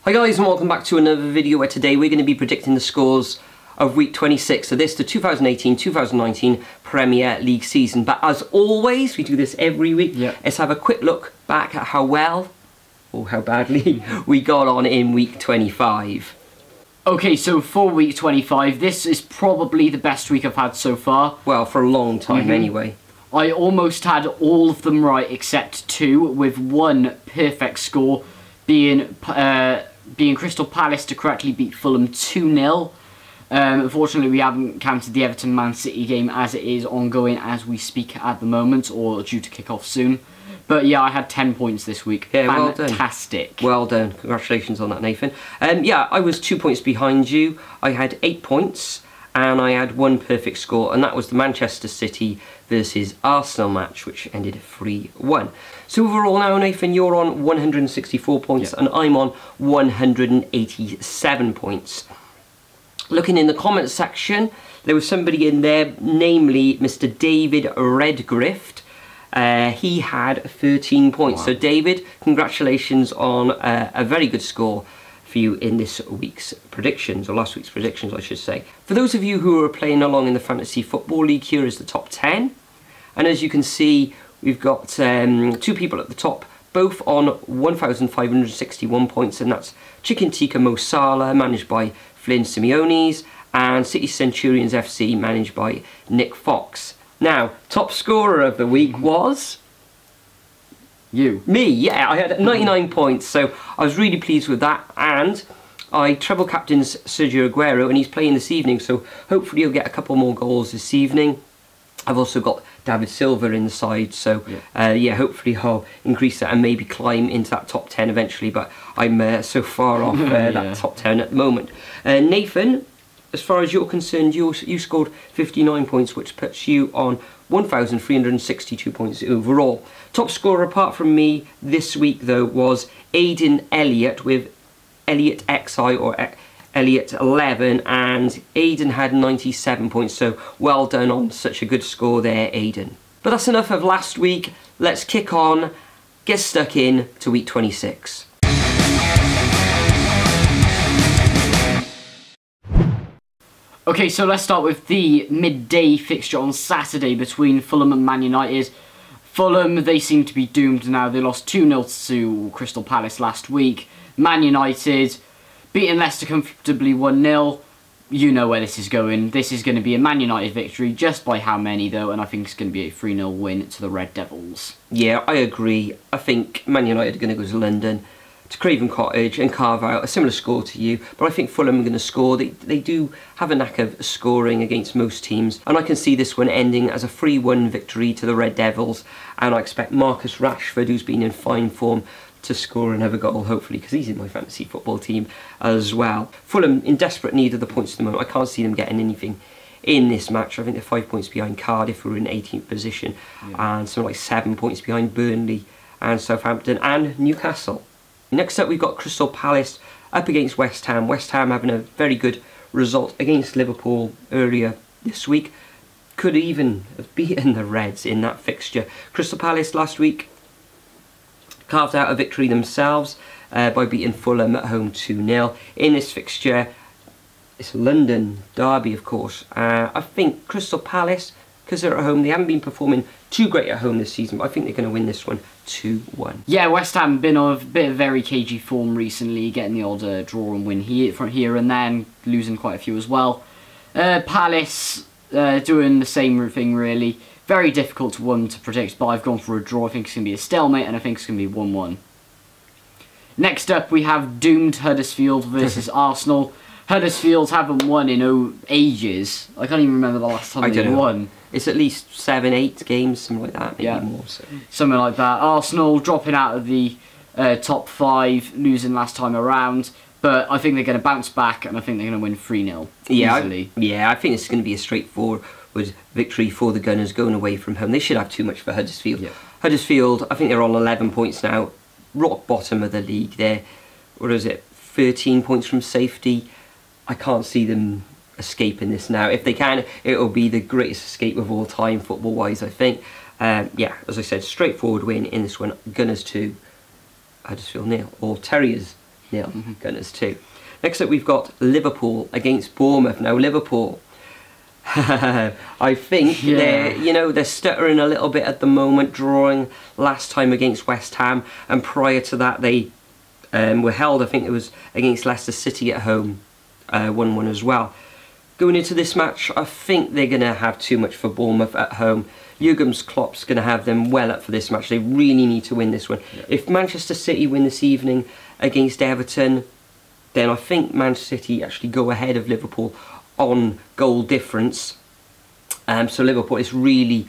Hi guys, and welcome back to another video where today we're going to be predicting the scores of week 26. So this is the 2018-2019 Premier League season. But as always, we do this every week. Yep. Let's have a quick look back at how well, or how badly, we got on in week 25. Okay, so for week 25, this is probably the best week I've had so far. Well, for a long time anyway. I almost had all of them right except two, with one perfect score being Crystal Palace to correctly beat Fulham 2-0. Unfortunately, we haven't counted the Everton Man City game as it is ongoing as we speak at the moment, or due to kick off soon. But yeah, I had 10 points this week. Yeah, fantastic. Well done. Congratulations on that, Nathan. Yeah, I was 2 points behind you. I had 8 points and I had one perfect score, and that was the Manchester City versus Arsenal match, which ended 3-1. So overall now, Nathan, you're on 164 points and I'm on 187 points. Looking in the comments section, there was somebody in there, namely Mr. David Redgrift. He had 13 points. Wow. So David, congratulations on a very good score for you in this week's predictions, or last week's predictions I should say. For those of you who are playing along in the Fantasy Football League, here is the top 10. And as you can see, we've got two people at the top, both on 1,561 points, and that's Chicken Tikka Mo Salah, managed by Flynn Simeones, and City Centurions FC, managed by Nick Fox. Now, top scorer of the week was... You. Me, yeah, I had 99 points, so I was really pleased with that, and I treble captains Sergio Aguero, and he's playing this evening, so hopefully he'll get a couple more goals this evening. I've also got David Silva in the side, so yeah, hopefully I'll increase that and maybe climb into that top 10 eventually, but I'm so far off that top 10 at the moment. Nathan, as far as you're concerned, you scored 59 points, which puts you on 1,362 points overall. Top scorer apart from me this week though was Aidan Elliott with Elliott XI or Elliott 11, and Aidan had 97 points, so well done on such a good score there, Aidan. But that's enough of last week. Let's kick on, get stuck in to week 26. Okay, so let's start with the midday fixture on Saturday between Fulham and Man United. Fulham, they seem to be doomed now. They lost 2-0 to Crystal Palace last week. Man United beating Leicester comfortably 1-0. You know where this is going. This is going to be a Man United victory, just by how many though, and I think it's going to be a 3-0 win to the Red Devils. Yeah, I agree. I think Man United are going to go to London, to Craven Cottage, and carve out a similar score to you, but I think Fulham are going to score. They do have a knack of scoring against most teams, and I can see this one ending as a 3-1 victory to the Red Devils, and I expect Marcus Rashford, who's been in fine form, to score another goal, hopefully, because he's in my fantasy football team as well. Fulham in desperate need of the points at the moment. I can't see them getting anything in this match. I think they're 5 points behind Cardiff, who are in 18th position, and something like 7 points behind Burnley and Southampton and Newcastle. Next up, we've got Crystal Palace up against West Ham. West Ham having a very good result against Liverpool earlier this week. Could even have beaten the Reds in that fixture. Crystal Palace last week carved out a victory themselves by beating Fulham at home 2-0. In this fixture, it's a London derby, of course. I think Crystal Palace, because they're at home, they haven't been performing too great at home this season, but I think they're going to win this one 2-1. Yeah, West Ham have been on a bit of very cagey form recently, getting the odd draw and win from here and then, losing quite a few as well. Palace doing the same thing really. Very difficult one to predict, but I've gone for a draw. I think it's going to be a stalemate, and I think it's going to be 1-1. Next up, we have doomed Huddersfield versus Arsenal. Huddersfield haven't won in ages. I can't even remember the last time they won. It's at least 7-8 games, something like that, maybe more. So. Something like that. Arsenal dropping out of the top 5, losing last time around. But I think they're going to bounce back, and I think they're going to win 3-0 easily. I think it's going to be a straightforward victory for the Gunners going away from home. They should have too much for Huddersfield. Yeah. Huddersfield, I think they're on 11 points now. Rock bottom of the league. They're, 13 points from safety. I can't see them escaping this now. If they can, it'll be the greatest escape of all time, football-wise, I think. Yeah, as I said, straightforward win in this one. Gunners 2, Huddersfield 0. Or Terriers 3-0. Gunners 2. Next up, we've got Liverpool against Bournemouth. Now, Liverpool, I think they're stuttering a little bit at the moment, drawing last time against West Ham, and prior to that they were held, I think it was against Leicester City at home, 1-1 as well. Going into this match, I think they're going to have too much for Bournemouth at home. Jurgen Klopp's going to have them well up for this match. They really need to win this one. Yeah. If Manchester City win this evening against Everton, then I think Manchester City actually go ahead of Liverpool on goal difference. So Liverpool, it's really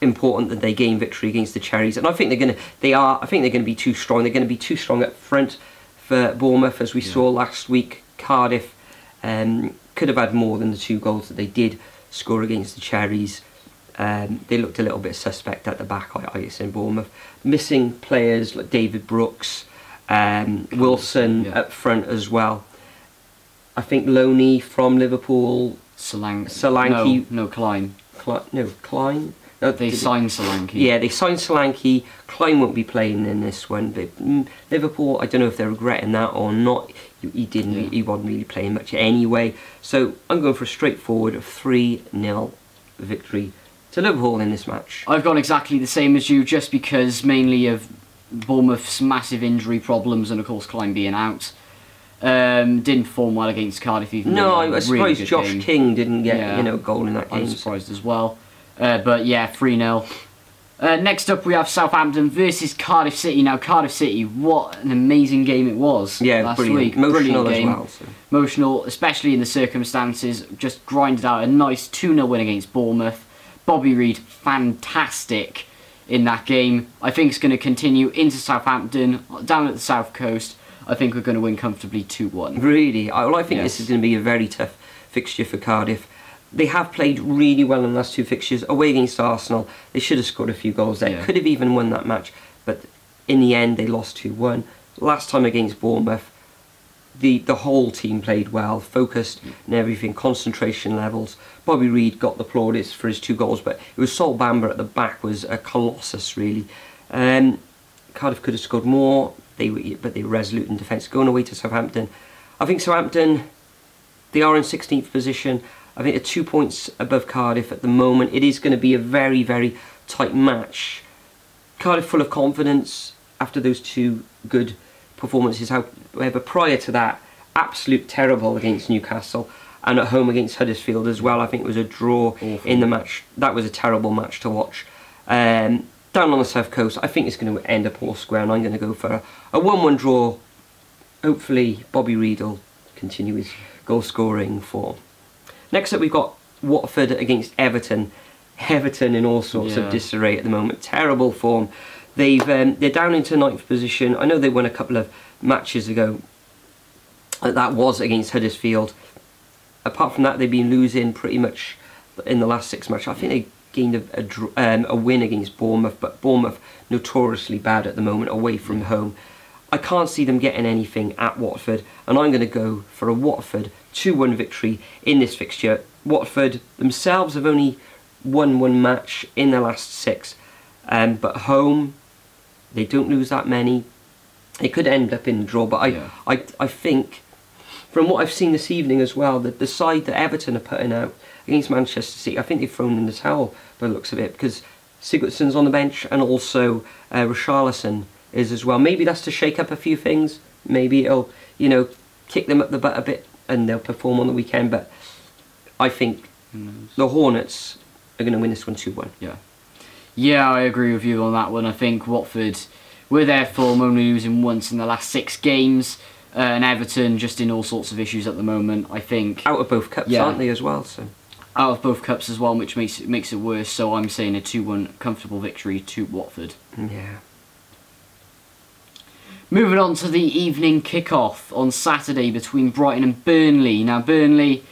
important that they gain victory against the Cherries, and I think they're going to be too strong. They're going to be too strong up front for Bournemouth, as we saw last week. Cardiff could have had more than the 2 goals that they did score against the Cherries. They looked a little bit suspect at the back, I guess, in Bournemouth. Missing players like David Brooks, Wilson up front as well. I think Loney from Liverpool, Solanke. No, Klein. Klein. They signed Solanke. Yeah, they signed Solanke. Klein won't be playing in this one. But Liverpool, I don't know if they're regretting that or not. He didn't. He wasn't really playing much anyway. So I'm going for a straightforward 3-0 victory to Liverpool in this match. I've gone exactly the same as you, just because mainly of Bournemouth's massive injury problems and of course Klein being out. Didn't perform well against Cardiff even. No, I was surprised Josh King didn't get a goal in that game. I was surprised as well. But yeah, 3-0. Next up we have Southampton versus Cardiff City. Now Cardiff City, what an amazing game it was last week. Emotional brilliant game. As well. So. Emotional, especially in the circumstances. Just grinded out a nice 2-0 win against Bournemouth. Bobby Reid, fantastic in that game. I think it's going to continue into Southampton, down at the south coast. I think we're going to win comfortably 2-1. Really? Well, I think this is going to be a very tough fixture for Cardiff. They have played really well in the last 2 fixtures. Away against Arsenal, they should have scored a few goals there. Could have even won that match, but in the end they lost 2-1. Last time against Bournemouth, the whole team played well, focused and everything, concentration levels. Bobby Reid got the plaudits for his 2 goals, but it was Sol Bamba at the back was a colossus, really. Cardiff could have scored more, but they were resolute in defence. Going away to Southampton, I think Southampton, they are in 16th position. I think they're 2 points above Cardiff at the moment. It is going to be a very, very tight match. Cardiff full of confidence after those 2 good performances. However, prior to that, absolute terrible against Newcastle and at home against Huddersfield as well. I think it was a draw in the match. That was a terrible match to watch. Down on the south coast, I think it's going to end up all square, and I'm going to go for a 1-1 draw. Hopefully, Bobby Reid will continue his goal scoring form. Next up, we've got Watford against Everton. Everton in all sorts of disarray at the moment. Terrible form. They're down into 9th position. I know they won a couple of matches ago. That was against Huddersfield. Apart from that, they've been losing pretty much in the last 6 matches. I think they gained a win against Bournemouth, but Bournemouth notoriously bad at the moment away from home. I can't see them getting anything at Watford, and I'm going to go for a Watford 2-1 victory in this fixture. Watford themselves have only won 1 match in the last 6, but home they don't lose that many. It could end up in a draw, but I think from what I've seen this evening as well, that the side that Everton are putting out against Manchester City, I think they've thrown in the towel by the looks of it, because Sigurdsson's on the bench and also Richarlison is as well. Maybe that's to shake up a few things. Maybe it'll, kick them up the butt a bit and they'll perform on the weekend. But I think the Hornets are going to win this one 2-1. Yeah, I agree with you on that one. I think Watford, with their form, only losing once in the last 6 games. And Everton just in all sorts of issues at the moment. I think out of both cups, aren't they, as well? So out of both cups as well, which makes it worse. So I'm saying a 2-1 comfortable victory to Watford. Yeah. Moving on to the evening kick-off on Saturday between Brighton and Burnley. Now Burnley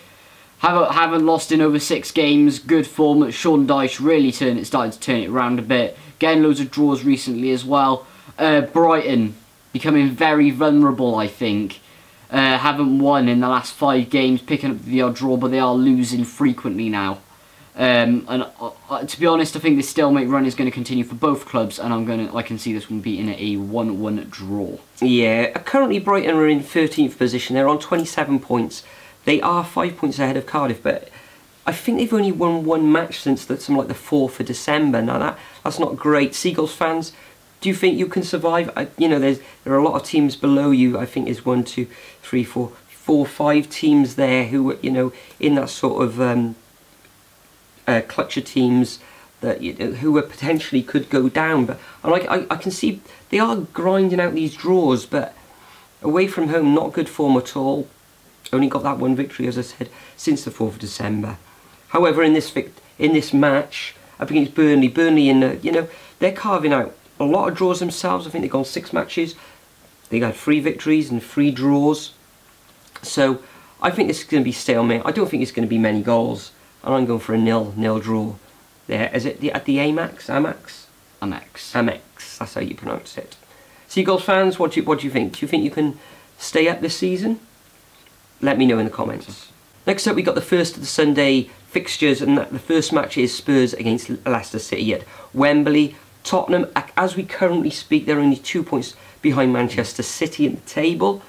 haven't lost in over 6 games. Good form. Sean Dyche really started to turn it around a bit. Getting loads of draws recently as well. Brighton becoming very vulnerable, I think. Haven't won in the last 5 games, picking up the odd draw, but they are losing frequently now. To be honest, I think this stalemate run is going to continue for both clubs, and I can see this one being a 1-1 draw. Yeah, currently Brighton are in 13th position. They're on 27 points. They are 5 points ahead of Cardiff, but I think they've only won one match since something like the 4th of December. Now that's not great. Seagulls fans, do you think you can survive? There are a lot of teams below you. I think there's 1, 2, 3, 4, 5 teams there who in that sort of clutch of teams that who potentially could go down. But I can see they are grinding out these draws, but away from home, not good form at all. Only got that one victory, as I said, since the 4th of December. However, in this match up against Burnley, they're carving out a lot of draws themselves. I think they've gone 6 matches. They had 3 victories and 3 draws. So I think this is going to be stalemate. I don't think it's going to be many goals, and I'm going for a 0-0 draw. There, is it at the Amex? Amex. That's how you pronounce it. Seagulls fans, what do you think? Do you think you can stay up this season? Let me know in the comments. Next up, we got the first of the Sunday fixtures, and the first match is Spurs against Leicester City at Wembley. Tottenham, as we currently speak, they're only 2 points behind Manchester City in the table.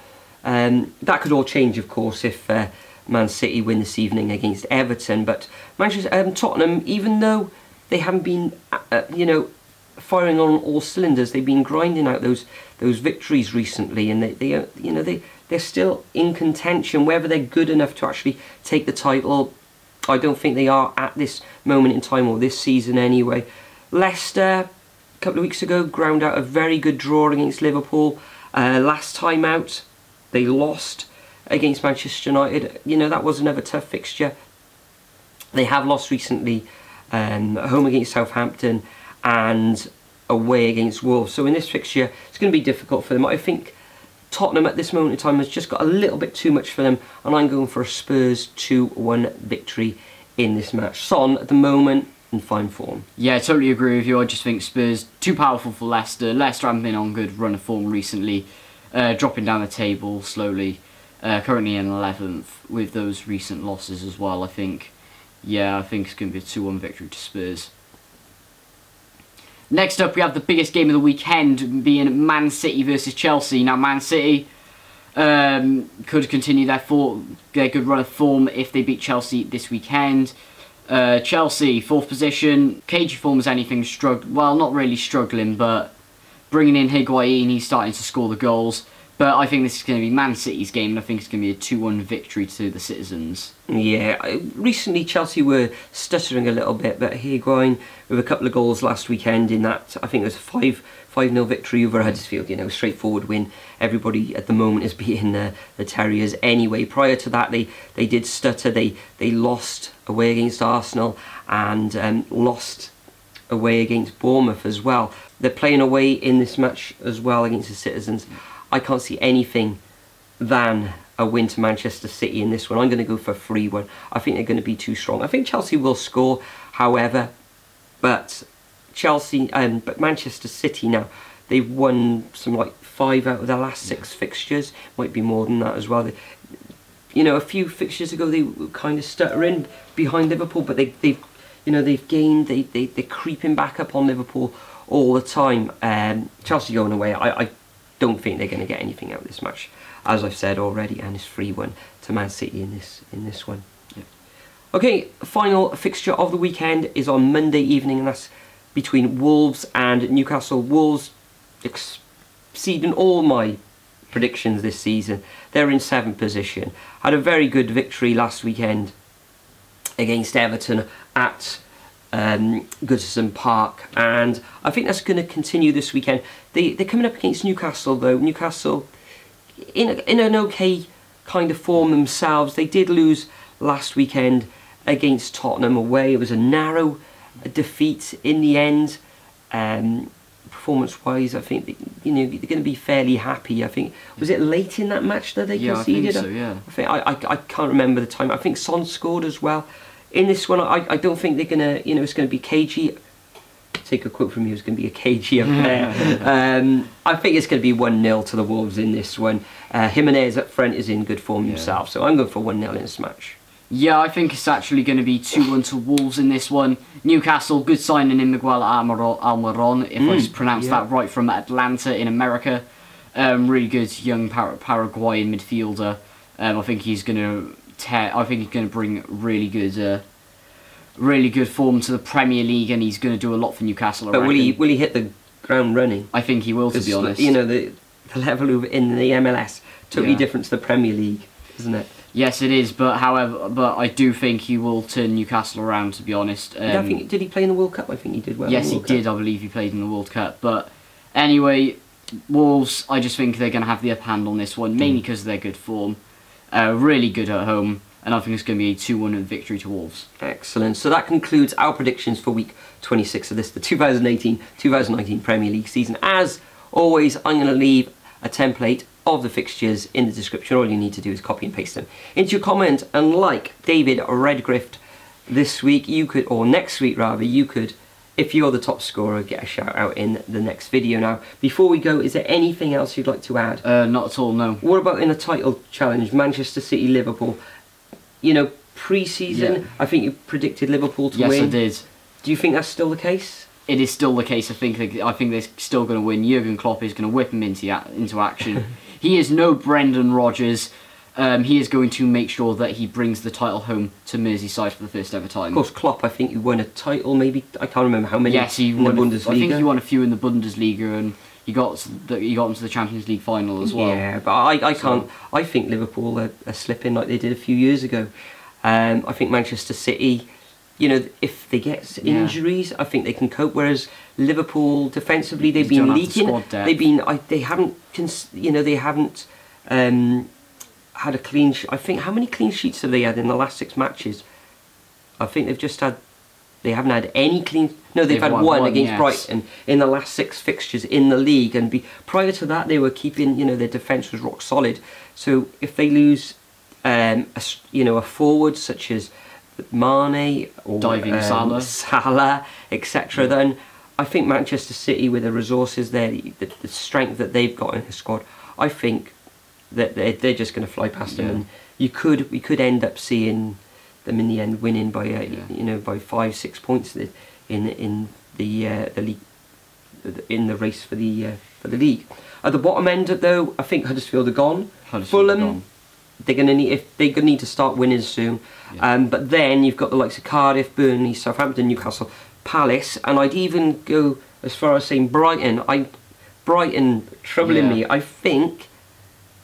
That could all change, of course, if Man City win this evening against Everton. But Tottenham, even though they haven't been, firing on all cylinders, they've been grinding out those victories recently, and they're still in contention. Whether they're good enough to actually take the title, I don't think they are at this moment in time, or this season anyway. Leicester, a couple of weeks ago, ground out a very good draw against Liverpool. Last time out, they lost against Manchester United. That was another tough fixture. They have lost recently, home against Southampton and away against Wolves. So in this fixture, it's going to be difficult for them. I think Tottenham at this moment in time has just got a little bit too much for them, and I'm going for a Spurs 2-1 victory in this match. Son, at the moment, in fine form. Yeah, I totally agree with you. I just think Spurs too powerful for Leicester. Leicester haven't been on good run of form recently, dropping down the table slowly. Currently in 11th with those recent losses as well. I think it's going to be a 2-1 victory to Spurs. Next up, we have the biggest game of the weekend, being Man City versus Chelsea. Now, Man City could continue their good run of form if they beat Chelsea this weekend. Chelsea, 4th position, cagey form as anything, well, not really struggling, but bringing in Higuain, he's starting to score the goals. But I think this is going to be Man City's game, and I think it's going to be a 2-1 victory to the citizens. Yeah, recently Chelsea were stuttering a little bit, but Higuain with a couple of goals last weekend in that, I think it was a 5-0 victory over Huddersfield. Straightforward win. Everybody at the moment is beating the Terriers anyway. Prior to that, they did stutter. They lost away against Arsenal and lost away against Bournemouth as well. They're playing away in this match as well against the citizens. I can't see anything than a win to Manchester City in this one. I'm going to go for a 3-1. I think they're going to be too strong. I think Chelsea will score, however, but Manchester City now, they've won some like 5 out of their last 6 fixtures. Might be more than that as well. A few fixtures ago they were kind of stuttering behind Liverpool, but they've gained. They're creeping back up on Liverpool all the time. Chelsea going away. I don't think they're going to get anything out of this match, as I've said already, and it's 3-1 to Man City in this one. Yep. Okay, final fixture of the weekend is on Monday evening, and that's between Wolves and Newcastle. Wolves exceeding all my predictions this season. They're in 7th position. Had a very good victory last weekend against Everton at Goodison Park, and I think that's going to continue this weekend. They're coming up against Newcastle though. Newcastle in an okay kind of form themselves. They did lose last weekend against Tottenham away. It was a narrow defeat in the end. Performance-wise, I think they're going to be fairly happy. I think, was it late in that match that they conceded? I think so, yeah. I can't remember the time. I think Son scored as well. In this one, I don't think they're going to, it's going to be cagey. Take a quote from you, it's going to be a cagey affair. I think it's going to be 1-0 to the Wolves in this one. Jimenez up front is in good form himself, so I'm going for 1-0 in this match. Yeah, I think it's actually going to be 2-1 to Wolves in this one. Newcastle, good signing in Miguel Almiron, if I pronounced that right, from Atlanta in America. Really good young Paraguayan midfielder. I think he's going to bring really good form to the Premier League, and he's going to do a lot for Newcastle. But will he hit the ground running? I think he will, to be honest. You know, the level in the MLS totally different to the Premier League, isn't it? Yes, it is. But I do think he will turn Newcastle around. To be honest, I think, did he play in the World Cup? I think he did well. Yes, he did. I believe he played in the World Cup. But anyway, Wolves, I just think they're going to have the upper hand on this one, mainly because of their good form. Really good at home, and I think it's going to be a 2-1 victory to Wolves. Excellent. So that concludes our predictions for week 26 of the 2018-2019 Premier League season. As always, I'm going to leave a template of the fixtures in the description. All you need to do is copy and paste them into your comment, and like David Redgrift this week, or next week rather, you could, if you're the top scorer, get a shout out in the next video. Now, before we go, is there anything else you'd like to add? Not at all, no. What about in a title challenge, Manchester City, Liverpool? You know, pre-season, I think you predicted Liverpool to win. Yes, I did. Do you think that's still the case? It is still the case. I think they're still going to win. Jurgen Klopp is going to whip him into action. He is no Brendan Rodgers. He is going to make sure that he brings the title home to Merseyside for the first ever time. Of course, Klopp, I think he won a title, maybe. I can't remember how many. Yes, he won. I think he won a few in the Bundesliga, and he got into the Champions League final as well. Yeah, but I can't. I think Liverpool are slipping like they did a few years ago. I think Manchester City, you know, if they get injuries, I think they can cope. Whereas Liverpool defensively, they've been leaking. They haven't had a clean sheet. I think, how many clean sheets have they had in the last 6 matches? I think they haven't had any clean. No, they've had one against Brighton in the last 6 fixtures in the league, and prior to that they were keeping, you know, their defence was rock solid. So if they lose a forward such as Mane or diving Salah, etc., then I think Manchester City, with the resources there, the strength that they've got in the squad, I think that they're just going to fly past them, and we could end up seeing them in the end winning by by 5-6 points in the league, in the race for the league. At the bottom end, though, I think Huddersfield are gone. Fulham, they're going to need to start winning soon. But then you've got the likes of Cardiff, Burnley, Southampton, Newcastle, Palace, and I'd even go as far as saying Brighton. Brighton troubling me. I think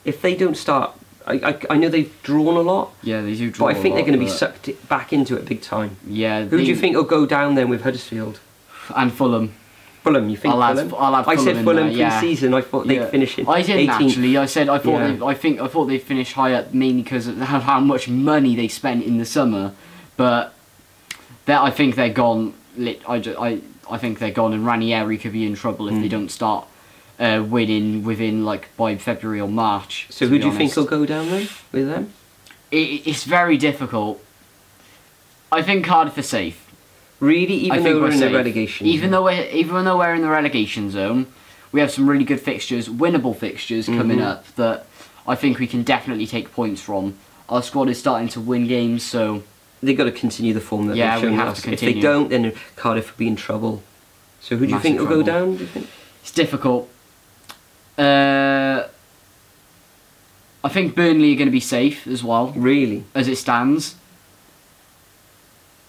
if they don't start, I know they've drawn a lot. Yeah, they do draw. But I think they're going to be sucked back into it big time. Yeah. Who do you think will go down then with Huddersfield? And Fulham. Fulham, you think Fulham? I said Fulham pre-season. I thought they'd finish in 18th. I didn't actually. I said I thought they'd finish high up mainly because of how much money they spent in the summer. But I think they're gone. I think they're gone, and Ranieri could be in trouble if they don't start winning within by February or March. So who do you think will go down then with them? It's very difficult. I think Cardiff are safe. Really, even though we're in the relegation zone? Even though we're in the relegation zone, we have some really good fixtures, winnable fixtures coming up that I think we can definitely take points from. Our squad is starting to win games, so they've got to continue the form that they've shown us. If they don't, then Cardiff will be in trouble. So who do you think will go down? Do you think? It's difficult. I think Burnley are going to be safe as well. Really? As it stands.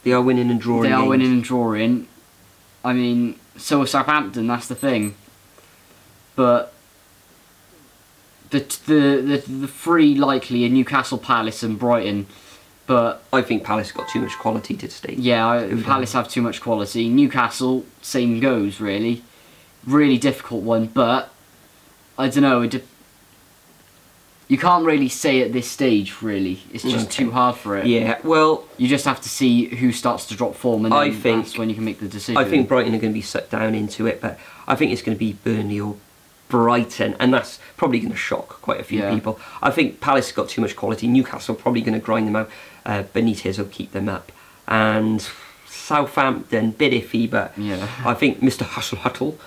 They are winning and drawing. They are winning and drawing. I mean, so are Southampton, that's the thing. But the three likely are Newcastle, Palace and Brighton. But I think Palace got too much quality to stay. Yeah, Palace have too much quality. Newcastle, same goes really. Really difficult one, but I don't know. You can't really say at this stage, really. It's just too hard for it. Yeah, well, you just have to see who starts to drop form, and that's when you can make the decision. I think Brighton are going to be sucked down into it, but I think it's going to be Burnley or Brighton, and that's probably going to shock quite a few people. I think Palace has got too much quality. Newcastle probably going to grind them out. Benitez will keep them up, and Southampton, bit iffy, but yeah. I think Mr. Hustle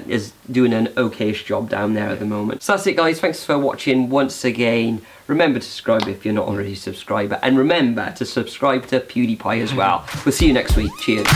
is doing an okayish job down there at the moment. So that's it, guys. Thanks for watching once again. Remember to subscribe if you're not already a subscriber, and remember to subscribe to PewDiePie as well. We'll see you next week. Cheers.